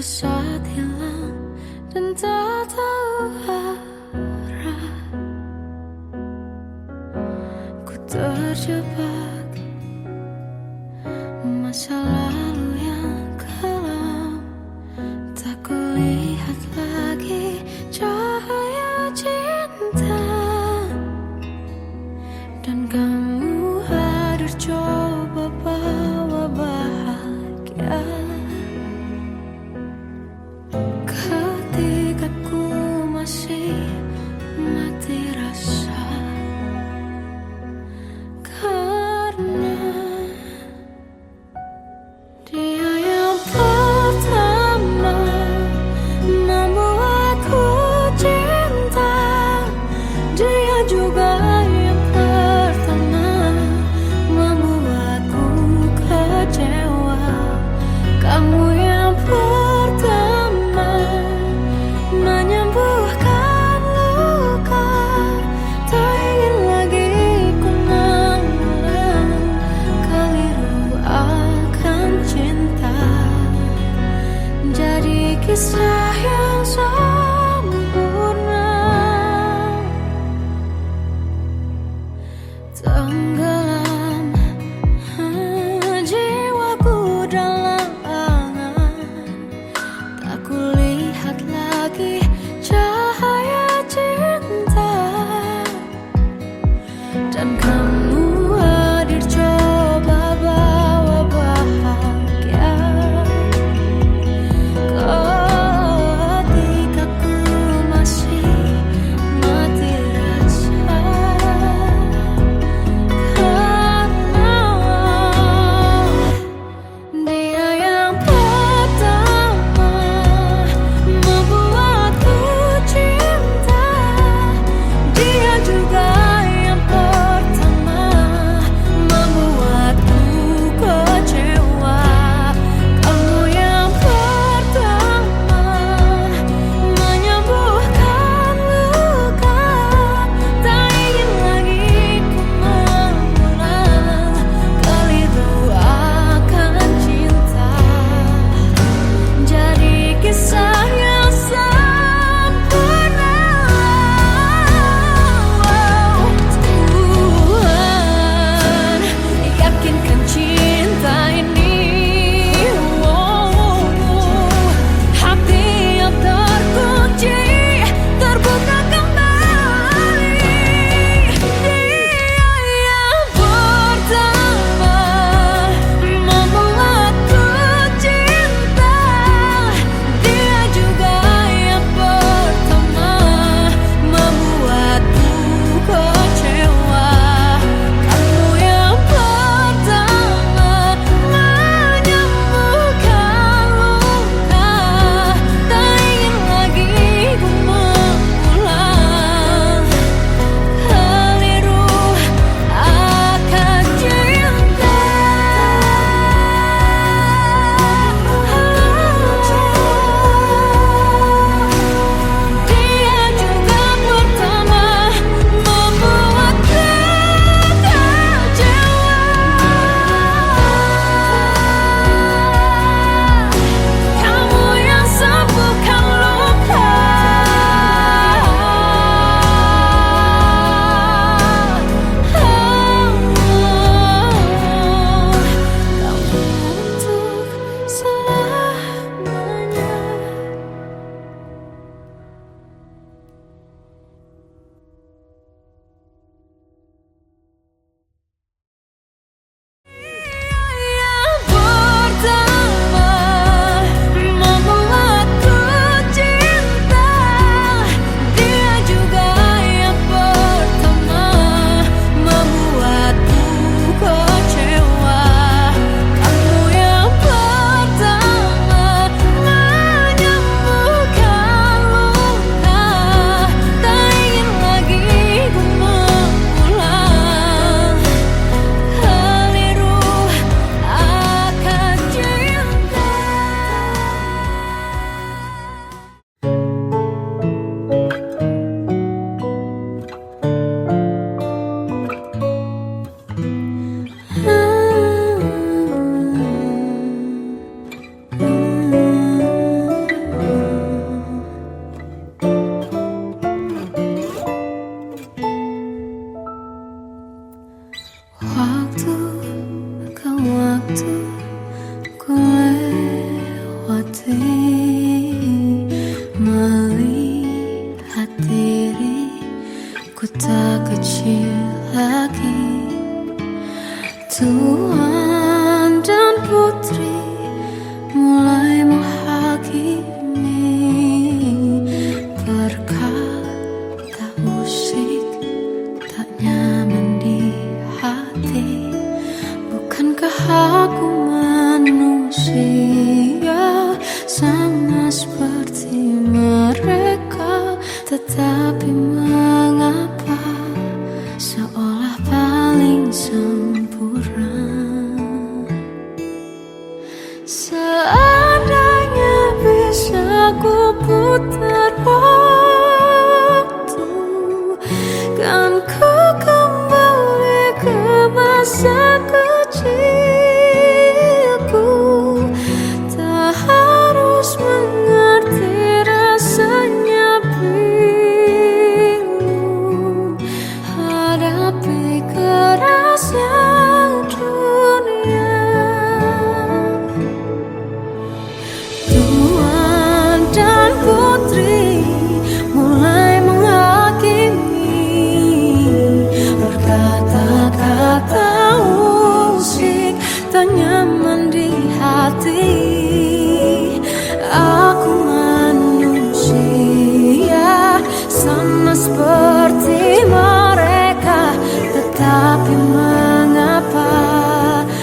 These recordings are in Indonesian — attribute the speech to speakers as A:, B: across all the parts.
A: saat hilang dan tak tahu arah. Ku terjebak masa lalu yang kelam, tak kulihat lagi cahaya cinta. Dan kamu hadir coba bawa bahagia ketika ku masih mati rasa. benci lagi. Tuan dan putri mulai menghakimi berkata musik tak nyaman di hati. Bukankah aku manusia sama seperti mereka, tetapi mengapa seolah paling sempurna? Seandainya bisa ku putar waktu, kan ku kembali ke masa kecilku. Tak harus mengerti rasanya pilu, hadapi kerasnya dunia. Tuan dan putri mulai menghakimi berkata-kata musik tak nyaman di hati. Aku manusia sama seperti mereka, tetapi mengapa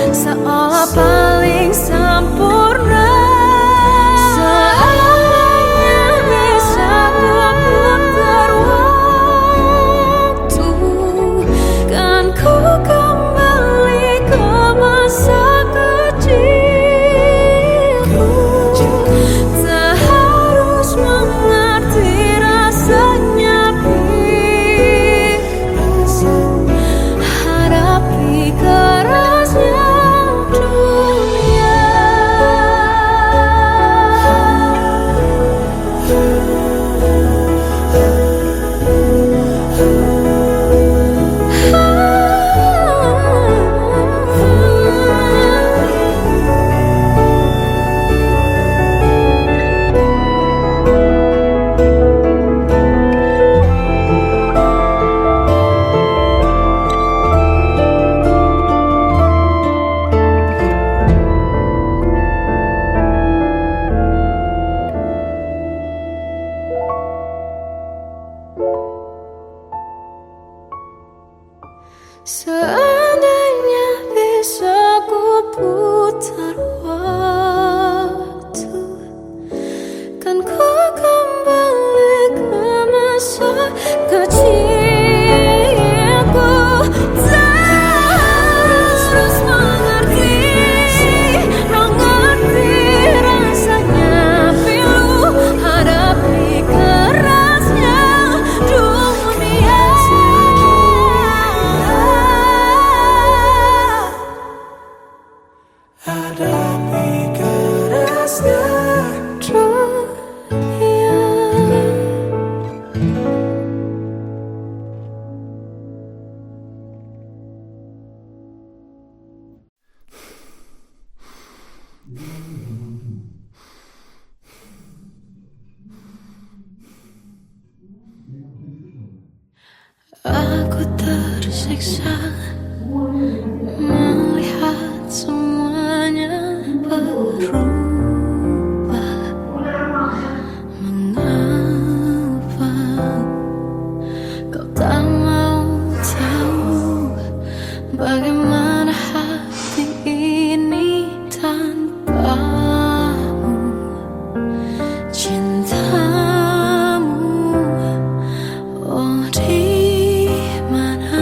A: seolah paling sempurna? Seandainya bisa ku putar waktu, kan ku kembali ke masa kecilku. Tak harus mengerti rasanya pilu, hadapi kerasnya dunia. Seandainya bisa ku putar waktu, kan ku kembali ke masa kecilku. Tak harus mengerti rasanya pilu, hadapi kerasnya dunia. Hadapi kerasnya dunia. Aku tersiksa melihat semuanya berubah. Mengapa kau tak mau tahu bagaimana hati ini tanpamu? Cintamu, oh di mana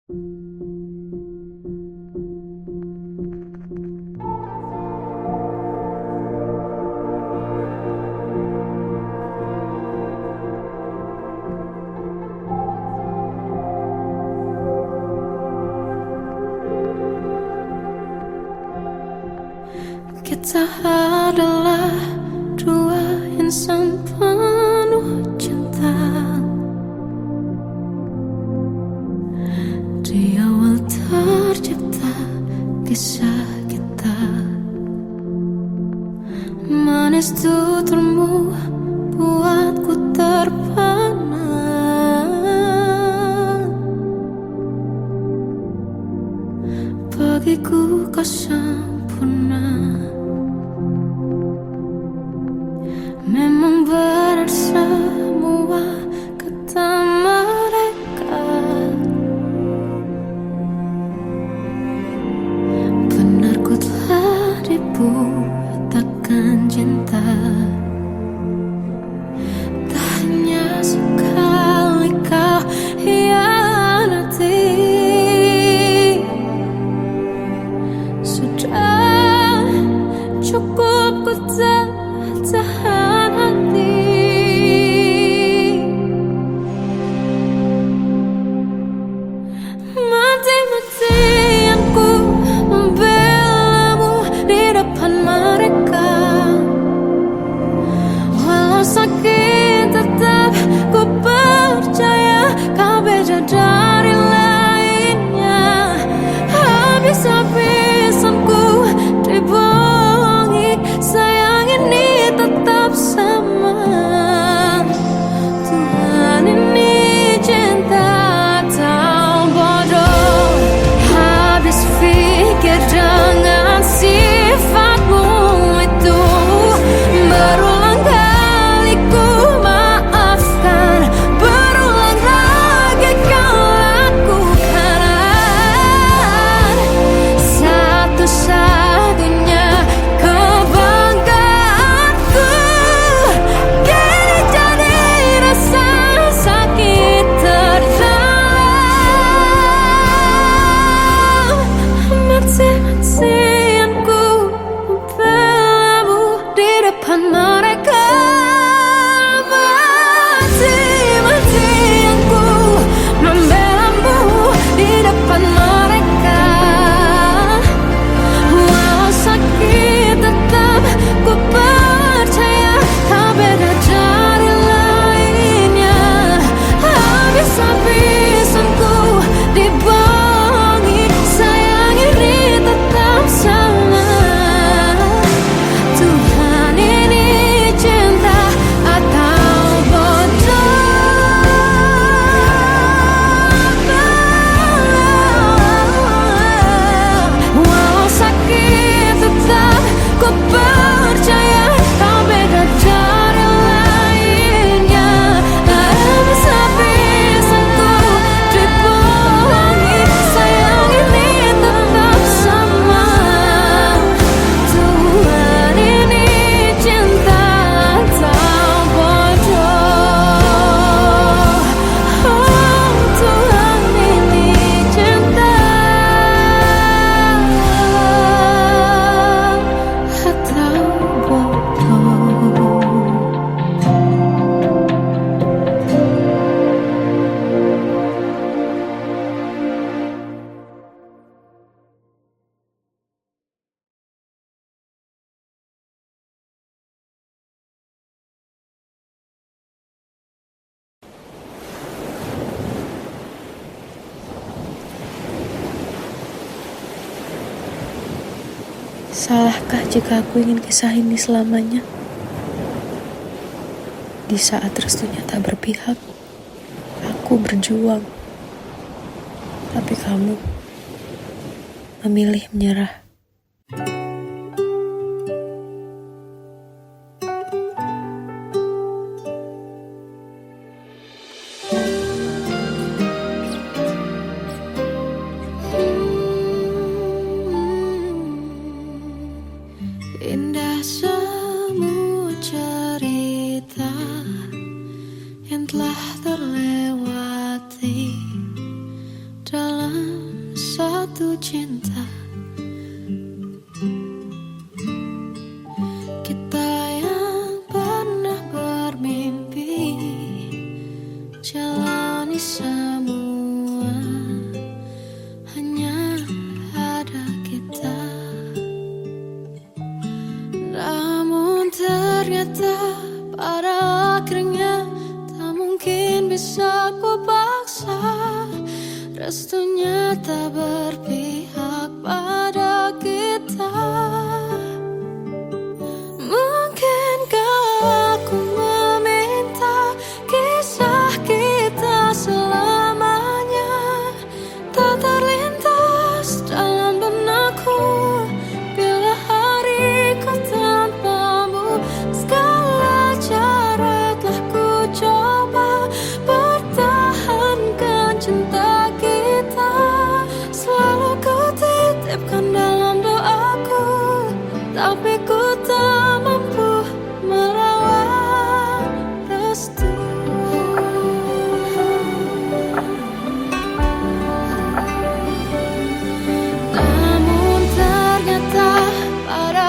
A: Kita adalah dua insan penuh cinta. Di awal tercipta kisah kita. Manis tuturmu buatku terpana. Bagiku kau sempurna. Memang benar semua kata mereka. Benar ku telah dibutakan cinta. Tak hanya sekali kau hianati. Sudah cukup ku tahan hati. Mati-matian ku membelamu di depan mereka. Walau sakit tetap ku percaya kau beda dari lainnya. Habis-habisan ku dibohongi, sayang ini tetap sama. Tuhan ini cinta atau bodoh. Habis pikir dengan sifatmu itu. Berulang kali ku maafkan, berulang lagi kau lakukan. Satu-satunya kebanggaanku kini jadi rasa sakit terdalam. Mati-matian ku membelamu di depan mereka. Mati-matian ku membelamu di depan mereka. Walau sakit tetap ku percaya kau beda dari lainnya. Habis-habisan ku dibohongi, sayang ini tetap sama. Tuhan ini cinta atau bodoh. Walau sakit tetap ku percaya kau beda dari lainnya. Habis-habisan ku dibohongi, sayang ini tetap sama. Tuhan ini cinta atau bodoh. Oh, Tuhan ini cinta atau bodoh. Salahkah jika aku ingin kisah ini selamanya? Di saat restunya tak berpihak, aku berjuang. Tapi kamu memilih menyerah. Indah semua cerita yang telah terlewati dalam bisa ku paksa. Restunya tak berpihak pada kita. Mungkinkah aku meminta kisah kita selamanya tak terlintas dalam benakku bila hariku tanpamu. Segala cara telah ku coba pertahankan cinta kita. Selalu ku titipkan dalam doaku, tapi ku tak mampu melawan restu. Namun ternyata pada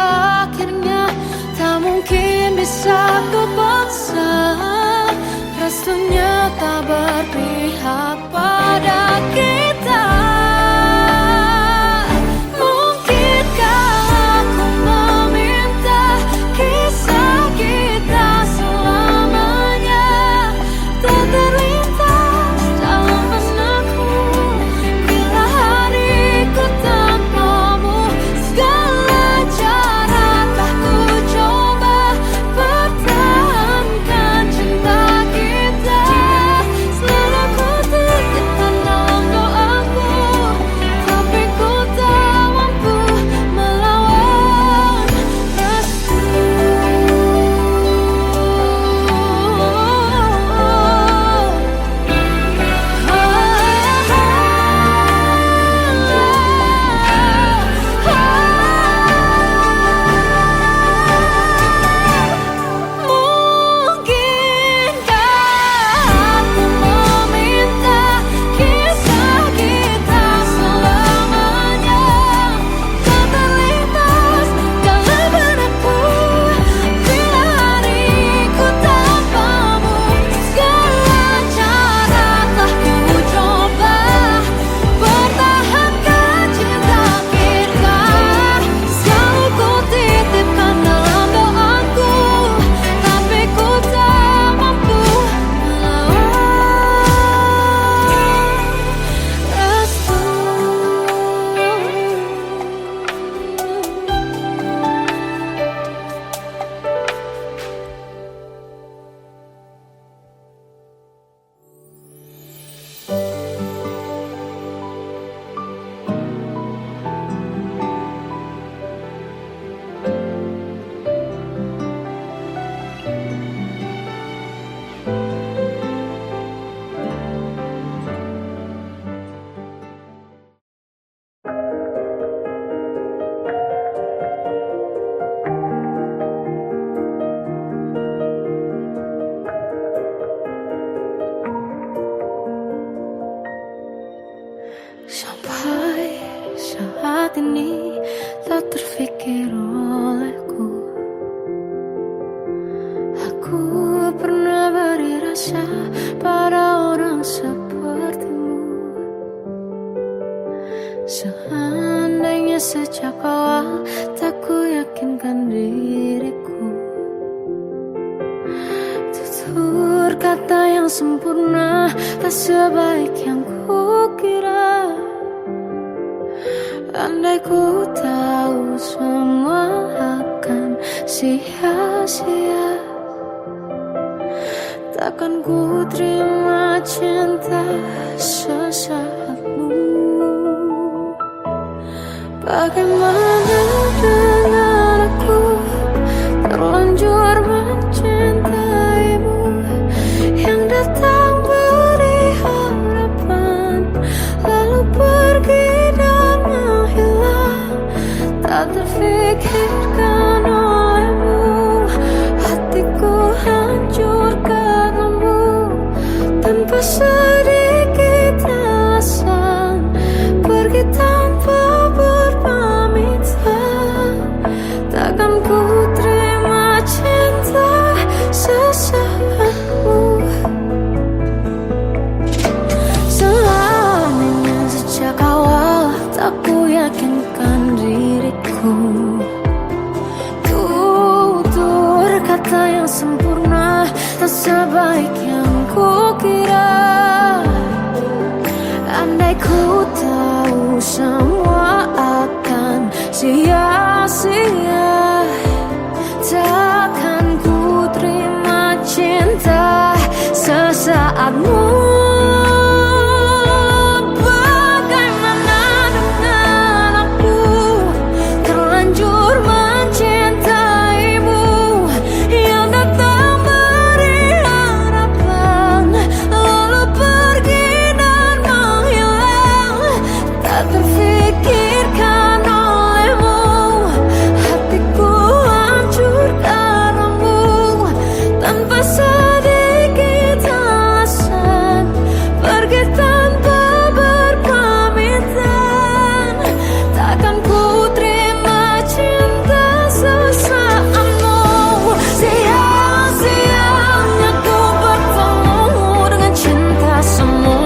A: akhirnya tak mungkin bisa ku paksa. Restunya tak berpihak pada kita. Sampai saat ini tak terfikir olehku, aku pernah beri rasa pada orang sepertimu. Seandainya sejak awal tak ku yakinkan diriku, tutur kata yang sempurna tak sebaik yang ku kira. Andai ku tahu semua akan sia-sia, takkan ku terima cinta sesaatmu. Bagaimana dengan aku terlanjur mencintaimu, yang datang beri harapan lalu pergi dan menghilang. Tak terfikirkan olehmu, hatiku hancur karenamu. Tanpa sedikit alasan pergi tanpa berpamitan, takkan ku terima cinta sesaatmu. Selamanya sejak awal tak ku yakinkan diriku, tutur kata yang sempurna tak sebaik yang ku kira. semua akan sia-sia. Takkan ku terima cinta sesaatmu. Bagaimana dengan aku terlanjur mencintaimu, yang datang beri harapan lalu pergi dan menghilang. Tak terfikirkan olehmu, hatiku hancur karenamu. Tanpa sedikit alasan, pergi tanpa berpamitan. Takkan ku terima cinta sesaatmu. Sia-sianya ku bertemu dengan cinta semu.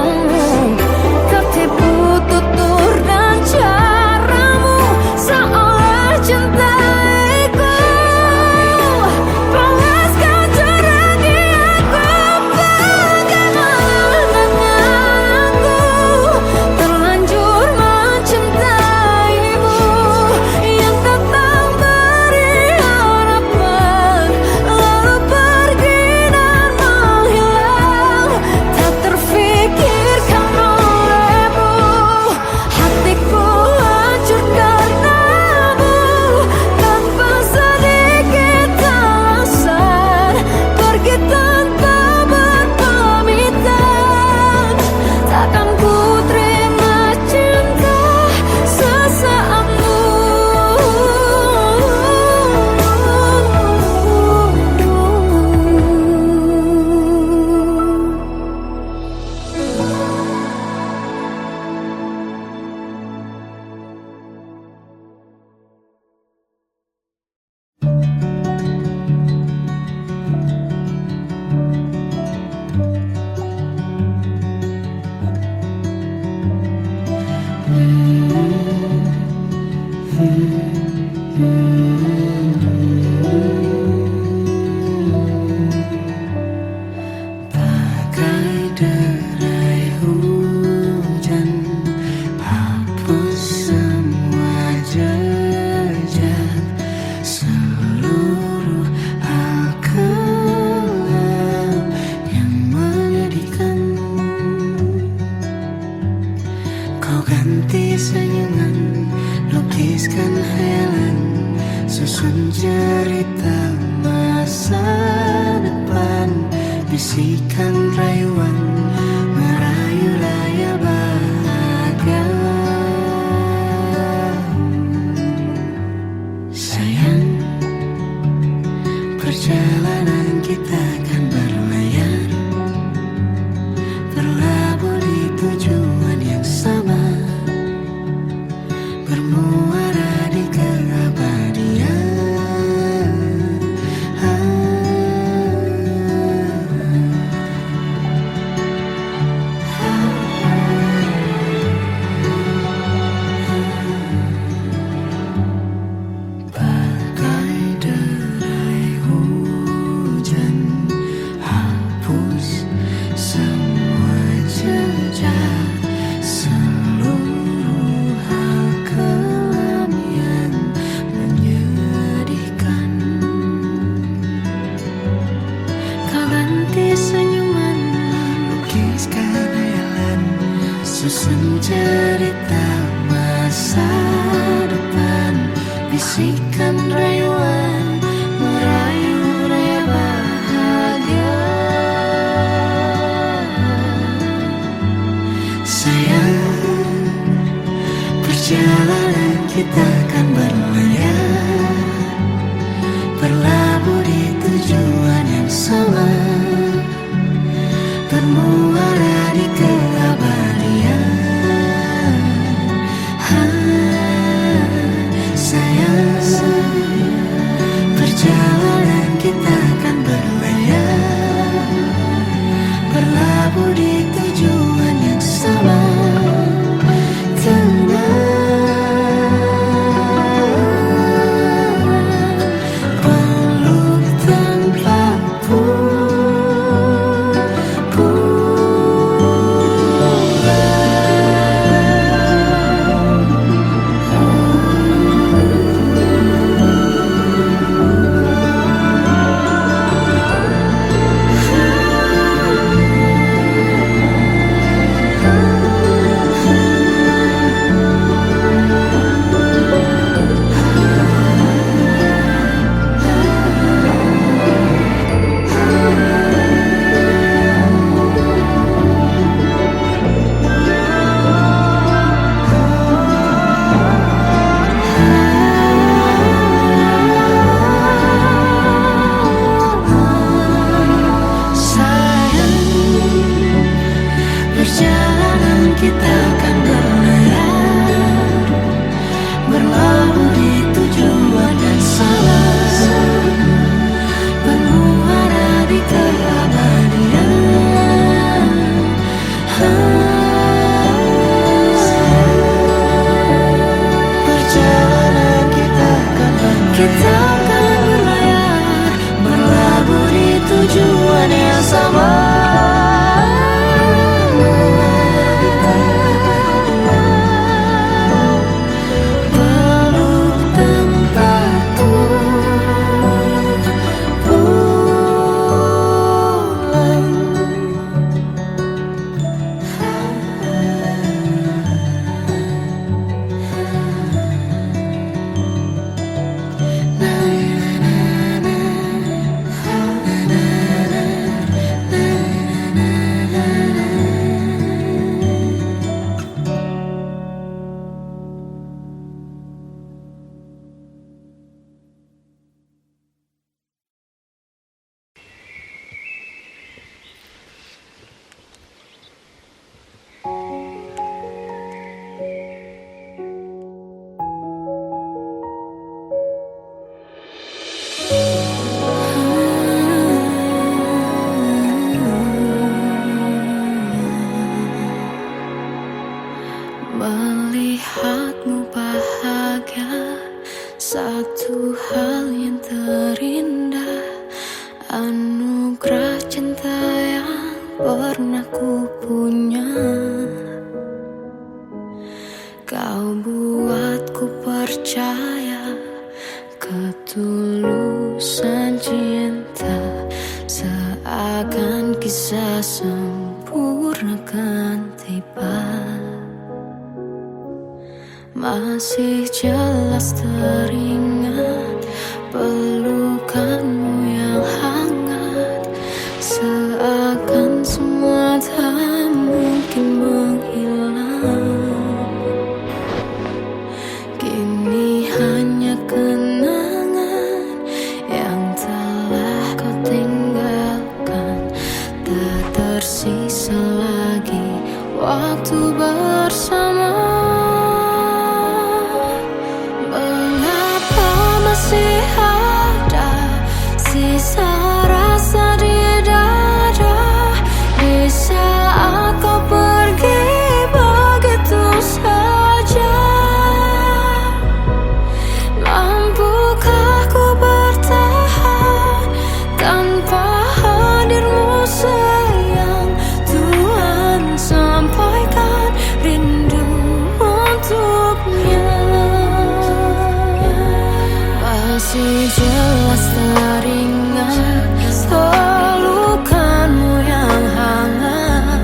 A: Tertipu tutur dan caramu, seolah cintaiku. Panaskan curahi aku. Bagaimana dengan aku terlanjur mencintaimu, yang datang beri harapan lalu pergi dan menghilang. Tak terfikirkan olehmu, hatiku hancur karenamu. Tanpa sedikit alasan, pergi tanpa berpamitan. Takkan ku terima cinta sesaatmu. Bagai derai hujan, hapus semua jejak seluruh hal kelam yang menyedihkan. Kau ganti senyuman, lukiskan hayalan, susun cerita masa depan. Bisikan rayuan, merayu layar bahagia. Sayang, perjalanan kita akan berlayar, berlabuh di tujuan yang sama, bermuara di keabadian. Bagai derai hujan, hapus semua jejak seluruh hal kelam yang menyedihkan. Kau ganti senyuman, lukiskan hayalan, susun cerita masa depan. Bisikan rayuan, merayu raya bahagia. Sayang, perjalanan kita akan berlayar, berlabuh di tujuan yang sama, bermuara di keabadian. Sayang, anugerah cinta yang pernah ku punya. Kau buatku percaya ketulusan cinta, seakan kisah sempurna kan tiba. Masih jelas teringat pelukanmu yang hangat, seakan semua tak mungkin menghilang. Kini hanya kenangan yang telah kau tinggalkan, tak tersisa lagi waktu bersama. Masih ada sisa rasa di dada di saat kau pergi begitu saja. Mampukah ku bertahan tanpa hadirmu sayang? Tuhan, sampaikan rindu untuknya. Masih jelas teringat pelukanmu yang hangat,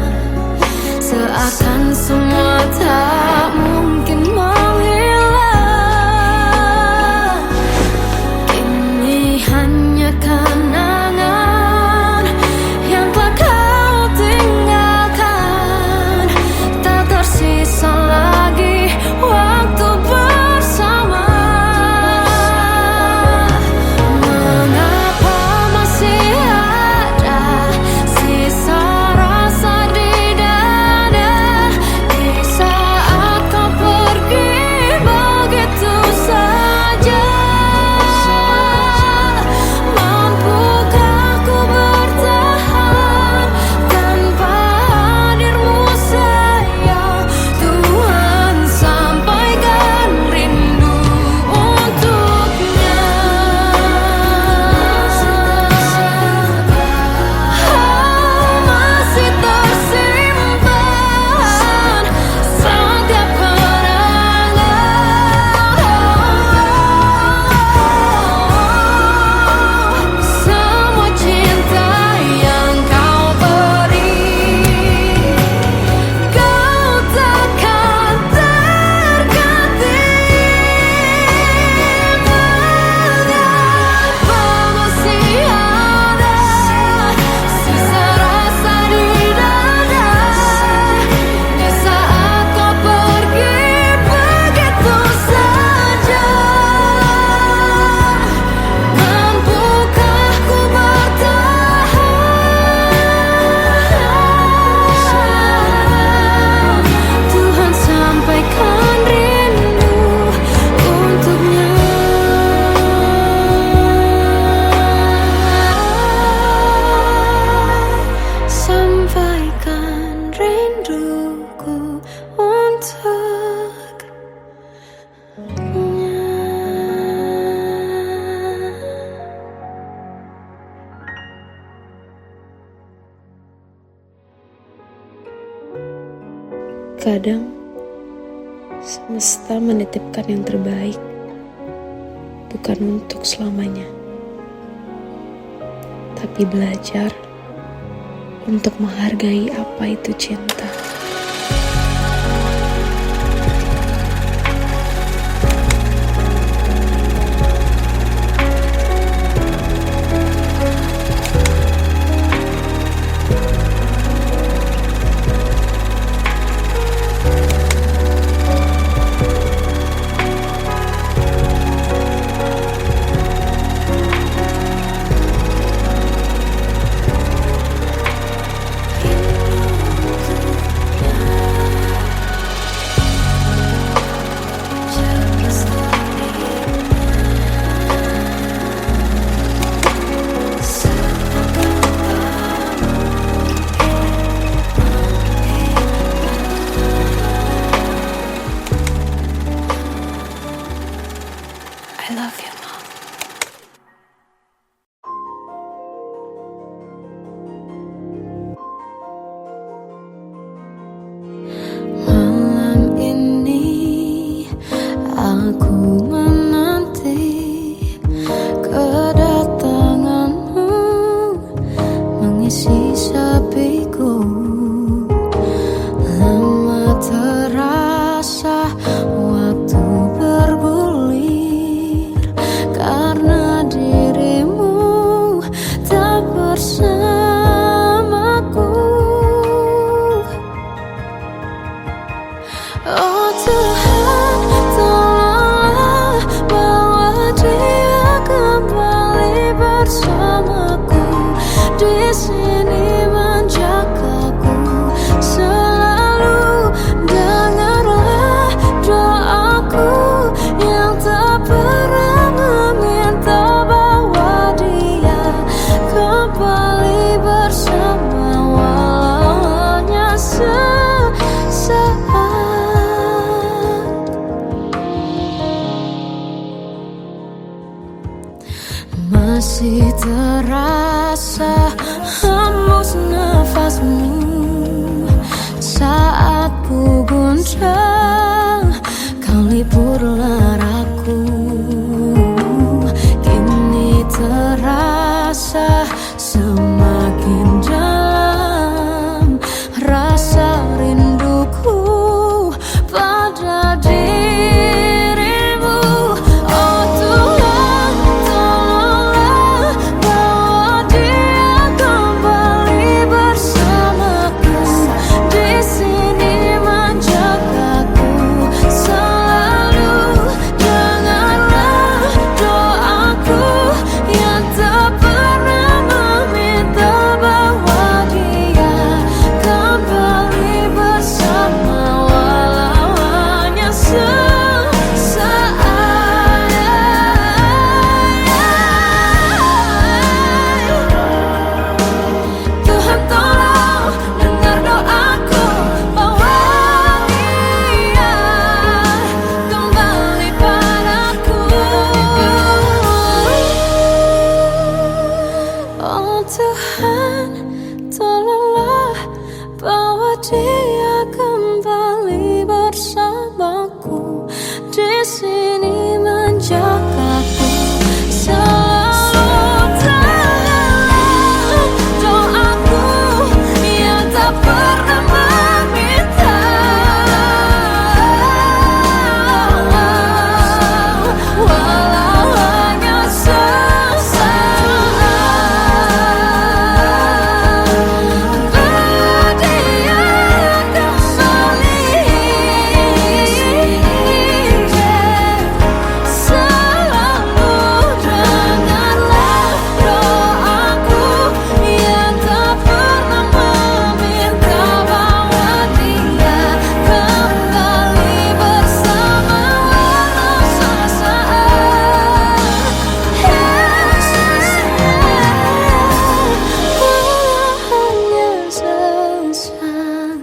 A: seakan semua tak mungkin menghilang. Kini hanya kenangan yang telah kau tinggalkan, tak tersisa lagi waktu bersama.
B: Kadang semesta menitipkan yang terbaik, bukan untuk selamanya, tapi belajar untuk menghargai apa itu cinta.
A: mengisi sepiku. Lama terasa waktu bergulir karena dirimu tak bersamaku. Oh Tuhan, tolonglah bawa dia kembali bersamaku. Di sini menjagaku selalu. Dengarlah doaku yang tak pernah meminta, bawa dia kembali bersama walau hanya sesaat. Masih terasa hembus nafasmu saat ku guncang, kau liburlah raku. Kini terasa semakin dalam rasa rinduku pada dirimu. Oh Tuhan, tolonglah bawa dia kembali bersamaku. Di sini menjagaku selalu. Dengarlah doaku yang tak pernah meminta, bawa dia kembali bersama walau hanya sesaat. Tuhan tolong dengar doaku, bawa dia kembali padaku. Oh Tuhan, tolonglah bawa dia kembali bersamaku. Di sini menjagaku selalu. Dengarlah doaku yang tak pernah meminta, walau hanya sesaat. Bawa dia kembali selalu. Dengarlah doaku yang tak pernah meminta, bawa dia kembali bersama walau sesaat. Walau hanya sesaat.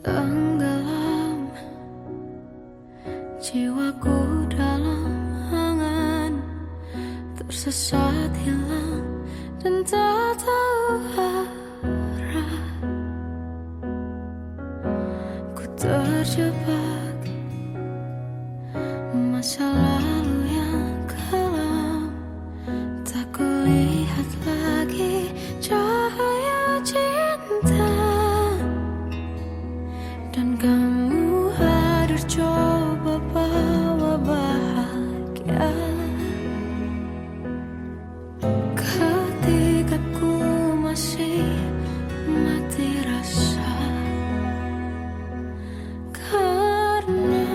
A: Tenggelam jiwaku dalam angan, tersesat hilang dan tak tahu arah. Ku terjebak masa lalu yang kelam, tak kulihat lagi cahaya cinta. Dan kamu hadir coba bawa bahagia ketika ku masih mati rasa. Karena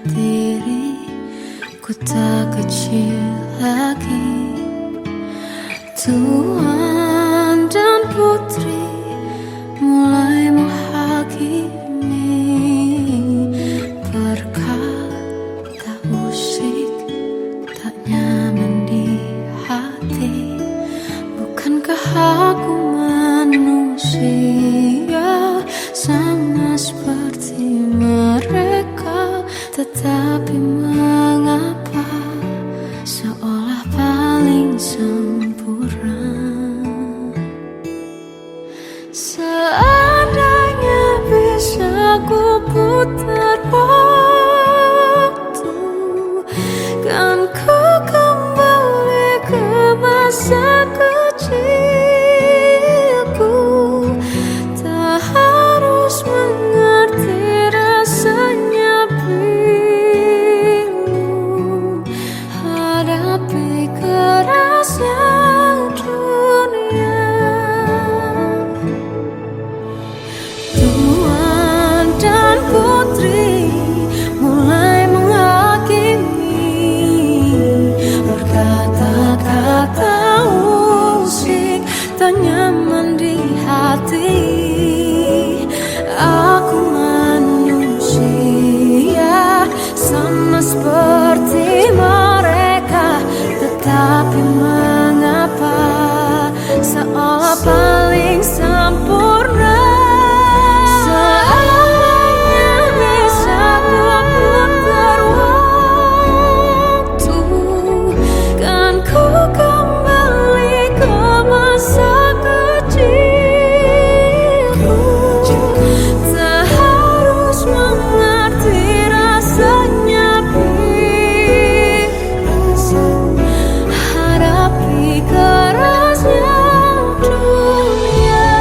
A: diriku tak kecil lagi. Tuan dan putri mulai menghakimi berkata musik tak nyaman di hati. Bukankah aku manusia sama seperti mereka? Tetapi mengapa seolah paling sempurna? Seandainya bisa ku putar waktu, kan ku kembali ke masa kecilku. Tak harus mengerti rasanya pilu, hadapi kerasnya dunia. Tuan dan putri mulai menghakimi berkata-kata musik tak nyaman di hati. Aku manusia sama seperti mereka, tetapi mengapa seolah paling sempurna? Seandainya bisa ku putar waktu, kan ku kembali ke masa kecilku. Tak harus mengerti rasanya pilu, hadapi kerasnya dunia.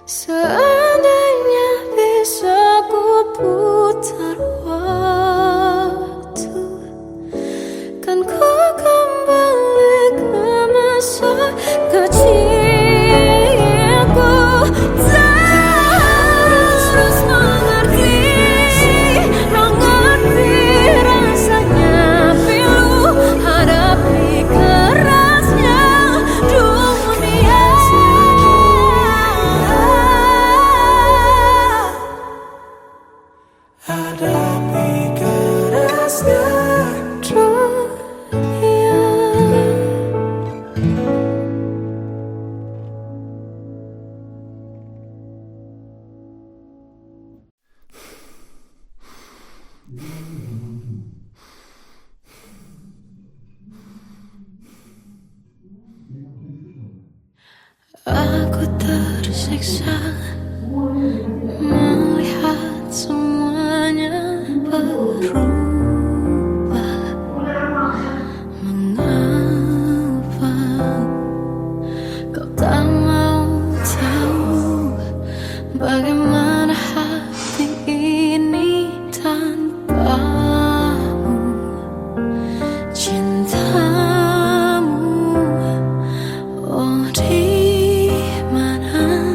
A: Seandainya bisa ku putar waktu, kan ku kembali ke masa kecilku. Tak harus mengerti rasanya pilu, hadapi kerasnya dunia. Hadapi kerasnya dunia. Aku tersiksa melihat semuanya berubah. Mengapa kau tak mau tahu bagaimana hati ini tanpamu? Cintamu, oh di mana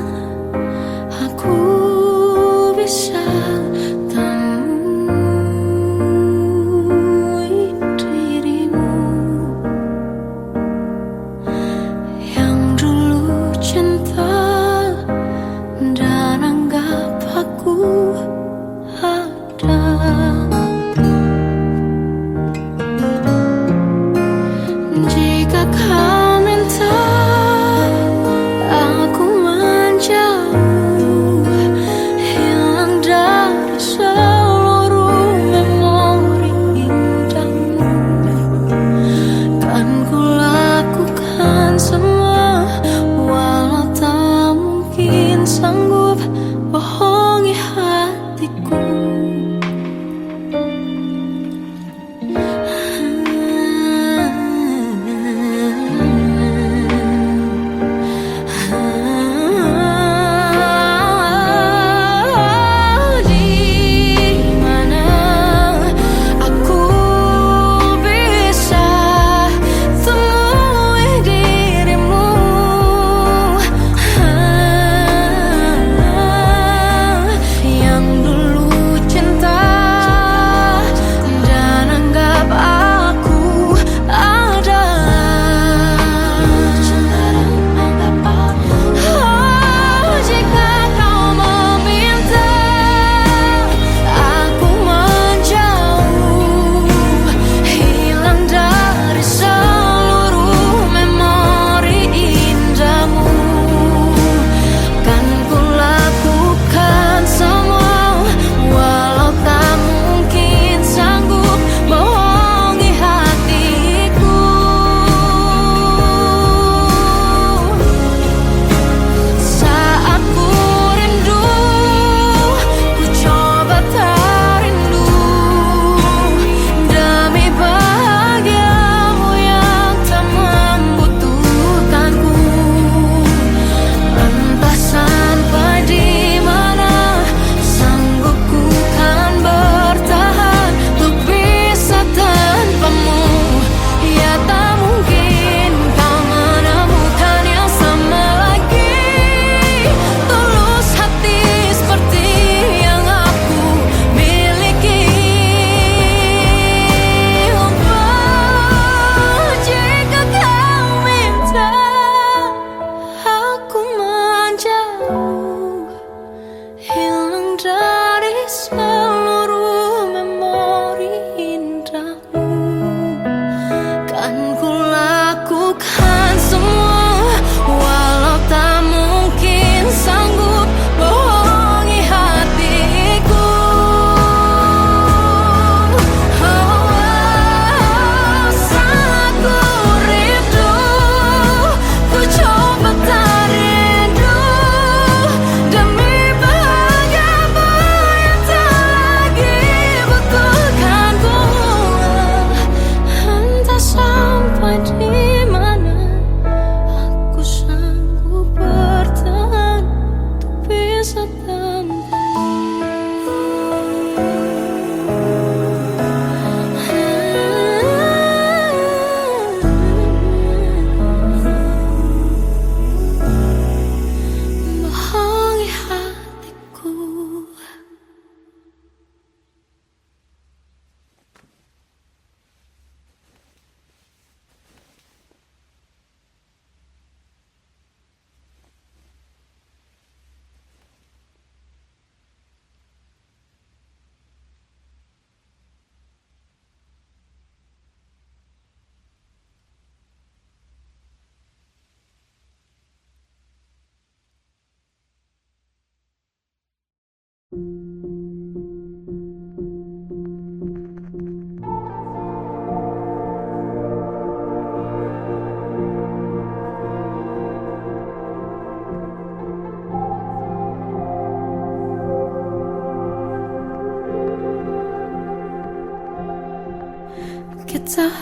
A: Kita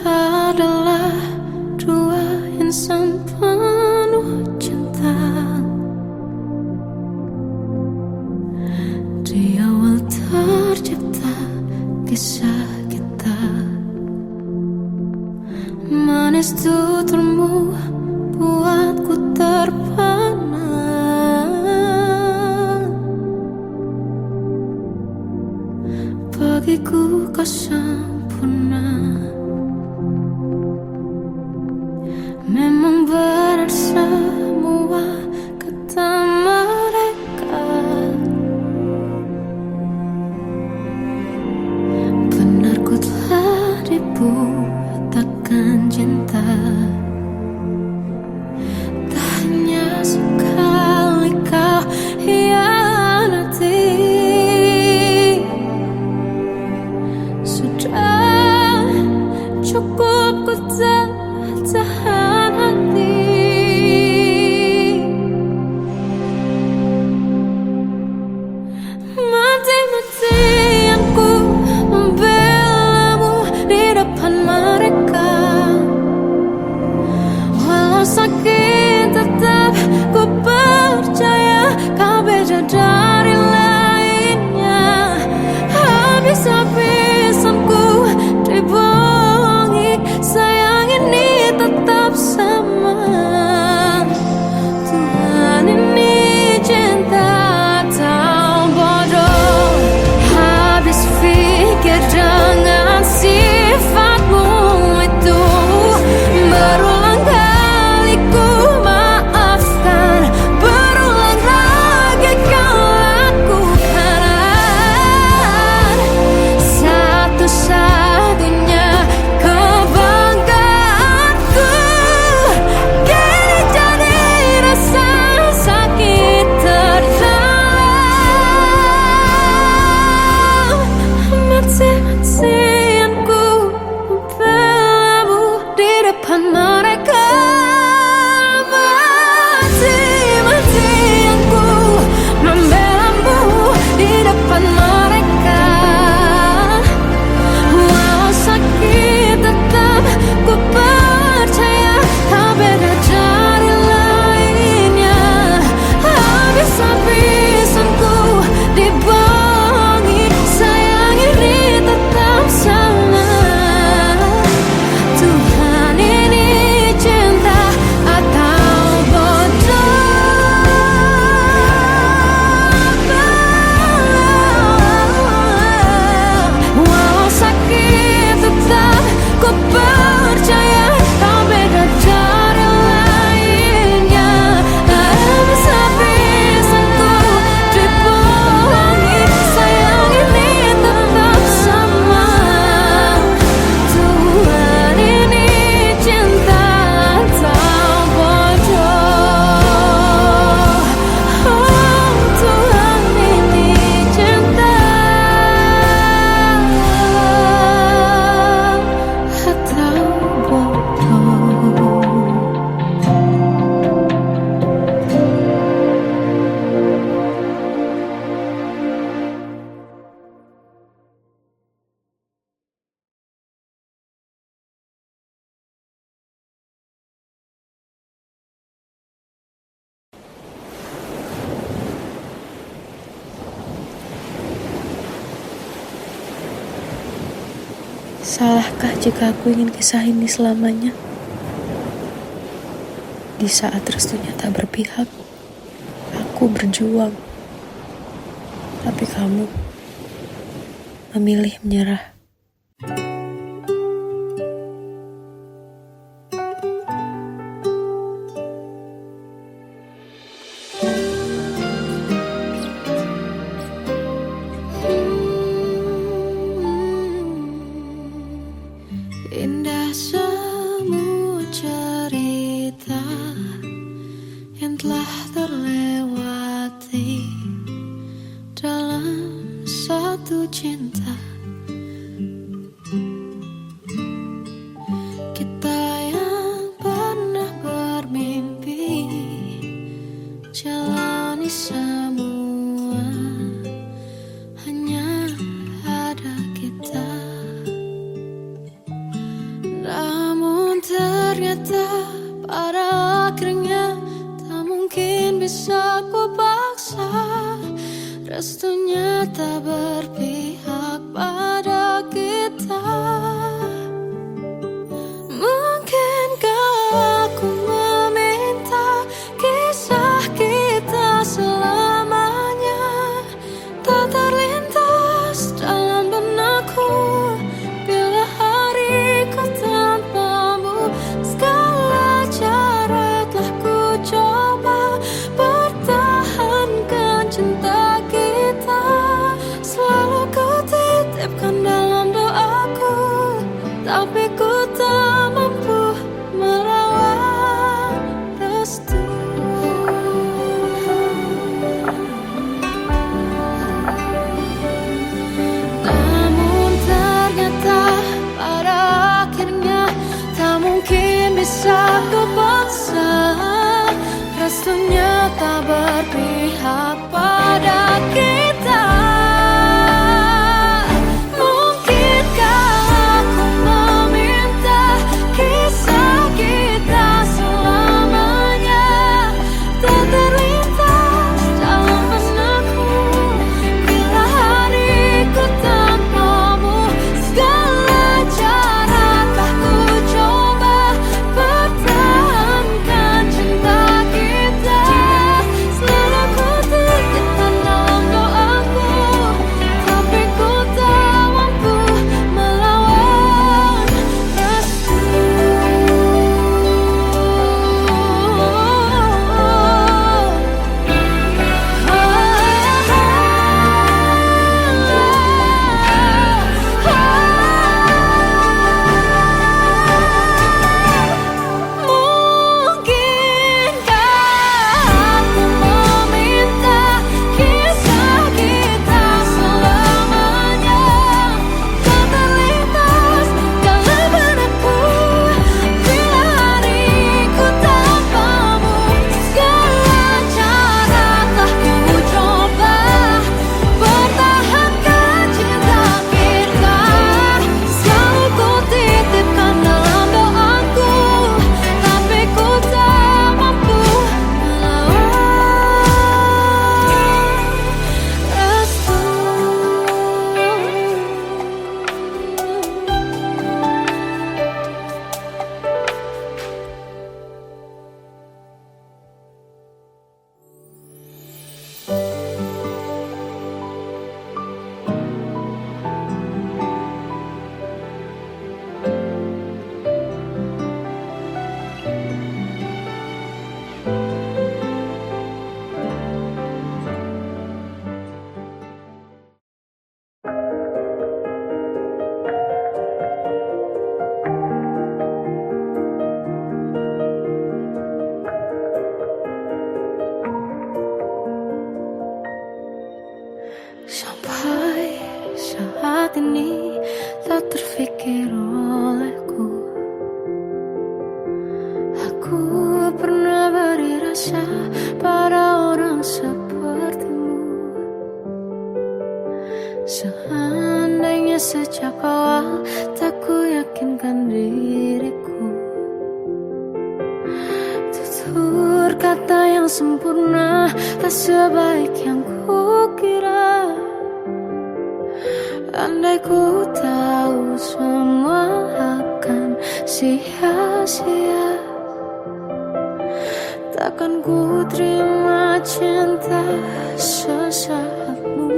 A: adalah dua insan penuh cinta. Di awal tercipta kisah kita, manis tuturmu buatku terpana. Bagiku kau sempurna. Memang benar semua kata mereka, benar ku telah dibutakan cinta. Tak hanya sekali kau hianati, sudah cukup ku tahan hati. Mati-matian ku membelamu di depan mereka. Walau sakit tetap ku percaya kau beda dari lainnya. Habis-habisan ku dibohongi, sayang ini tetap sama. Tuhan ini cinta atau bodoh. Habis pikir dengan sifatmu itu, berulang kali ku maafkan, berulang lagi kau lakukan. Satu-satunya kebanggaanku kini jadi rasa sakit terdalam. Mati-matian ku membelamu di depan mereka. Mati-matian ku membelamu di depan mereka. Walau sakit tetap ku percaya kau beda dari lainnya. Habis-habisan ku dibohongi, sayang ini tetap sama. Tuhan ini cinta atau bodoh. Walau sakit tetap ku percaya kau beda dari lainnya. Habis-habisan ku dibohongi, sayang ini tetap sama. Tuhan ini cinta atau bodoh. Oh, Tuhan ini cinta atau bodoh.
B: Salahkah jika aku ingin kisah ini selamanya? Di saat restunya tak berpihak, aku berjuang. Tapi kamu memilih menyerah.
A: Indah semua cerita yang telah terlewati dalam satu cinta. Kita yang pernah bermimpi jalani semua, hanya ada kita. bisa ku paksa. Restunya tak berpihak pada kita. Mungkinkah aku meminta kisah kita selamanya tak terlintas dalam benakku bila hariku tanpamu. Segala cara telah ku coba pertahankan cinta kita. Selalu ku titipkan dalam doaku, tapi ku tak mampu melawan restu. Namun ternyata pada akhirnya tak mungkin bisa ku paksa. Restunya tak berpihak pada kita. Sampai saat ini tak terfikir olehku. Aku pernah beri rasa pada orang sepertimu. Seandainya sejak awal tak ku yakinkan diriku. Tutur kata yang sempurna tak sebaik yang kukira. Andai ku tahu semua akan sia-sia, takkan ku terima cinta sesaatmu.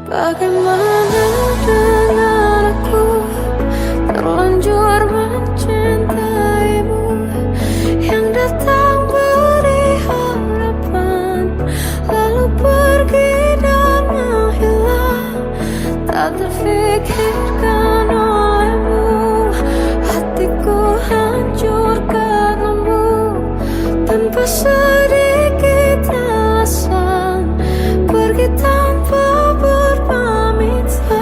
A: Bagaimana dengan aku terlanjur mencintaimu, yang datang beri harapan lalu pergi dan menghilang. Tak terfikirkan olehmu, hatiku hancur karenamu. Tanpa sedikit alasan pergi tanpa berpamitan.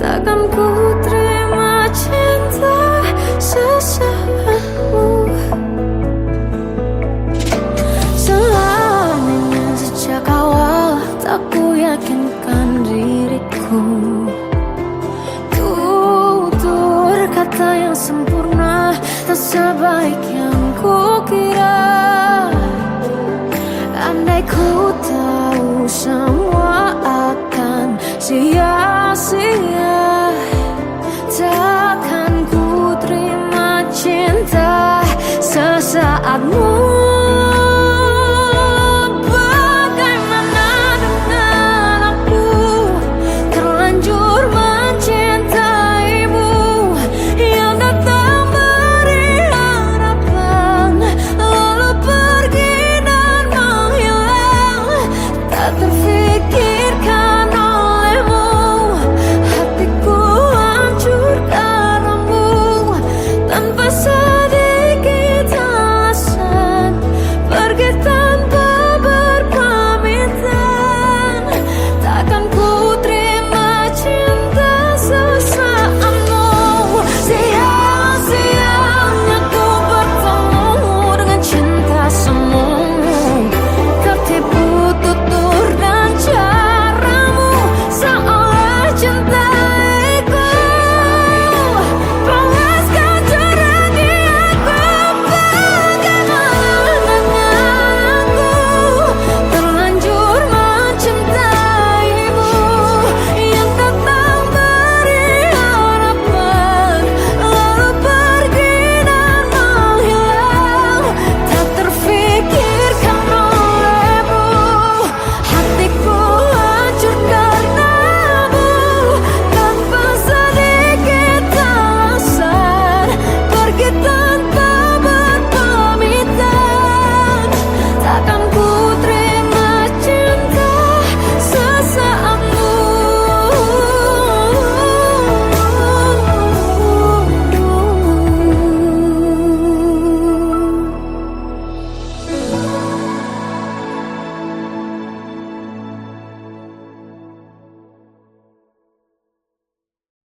A: Takkan ku terima cinta sesaatmu. Selamanya sejak awal tak ku yakinkan diriku. Tutur kata yang sempurna tak sebaik yang kukira. Andai ku tahu semua akan sia-sia.